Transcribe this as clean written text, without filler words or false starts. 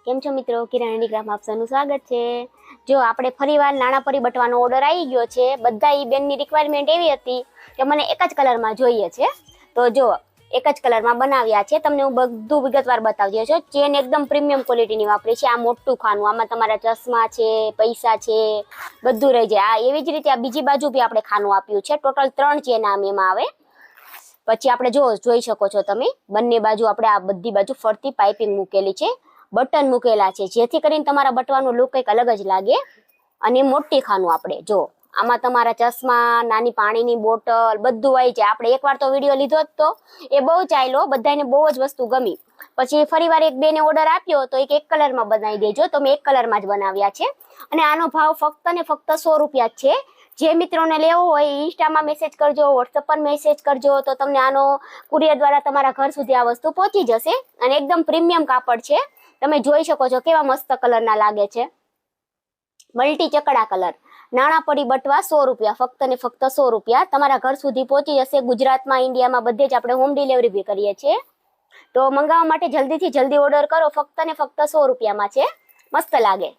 કેમ છો મિત્રો, કિરણ હેન્ડીક્રાફ્ટ આપ સૌનું સ્વાગત છે। જો આપણે ફરીવાર નાણાપરી બટવાનો ઓર્ડર આવી ગયો છે। બધા ઈ બેનની રિક્વાયરમેન્ટ એવી હતી કે મને એક જ કલરમાં જોઈએ છે, તો જો એક જ કલરમાં બનાવ્યા છે। તમને હું બધું વિગતવાર બતાવી દઉં છું। ચેન એકદમ પ્રીમિયમ ક્વોલિટીની વાપરી છે। આ મોટું ખાનું, આમાં તમારા ચશ્મા છે, પૈસા છે, બધું રહી જાય। આ એવી જ રીતે આ બીજી બાજુ બી આપણે ખાનું આપ્યું છે। ટોટલ 3 ચેન એમાં આવે। પછી આપણે જોઈ શકો છો તમે, બંને બાજુ આપણે આ બધી બાજુ ફરતી પાઇપિંગ મૂકેલી છે, બટન મૂકેલા છે, જેથી કરીને તમારા બટવાનો લુક કંઈક અલગ જ લાગે। અને મોટી ખાનું આપણે જો આમાં તમારા ચશ્મા, નાની પાણીની બોટલ બધું આવી જાય। આપણે એકવાર તો વિડીયો લીધો જ તો એ બહુ ચાલ્યો, બધાને બહુ જ વસ્તુ ગમી। પછી ફરીવાર એક બેને ઓર્ડર આપ્યો તો એક કલરમાં બનાવી દેજો, તો મેં એક કલરમાં જ બનાવ્યા છે। અને આનો ભાવ ફક્ત ને ફક્ત 100 રૂપિયા જ છે। જે મિત્રોને લેવો હોય ઇન્સ્ટામાં મેસેજ કરજો, વોટ્સએપ પર મેસેજ કરજો, તો તમને આનો કુરિયર દ્વારા તમારા ઘર સુધી આ વસ્તુ પહોંચી જશે। અને એકદમ પ્રીમિયમ કાપડ છે, તમે જોઈ શકો છો કેવા મસ્ત કલરના લાગે છે, મલ્ટી ચકડા કલર। નાણાપરી બટવા 100 રૂપિયા, ફક્ત ને ફક્ત 100 રૂપિયા તમારા ઘર સુધી પહોંચી જશે। ગુજરાતમાં, ઇન્ડિયામાં બધે જ આપણે હોમ ડિલિવરી બી કરીએ છીએ। તો મંગાવવા માટે જલ્દીથી જલ્દી ઓર્ડર કરો, ફક્ત ને ફક્ત 100 રૂપિયામાં છે, મસ્ત લાગે।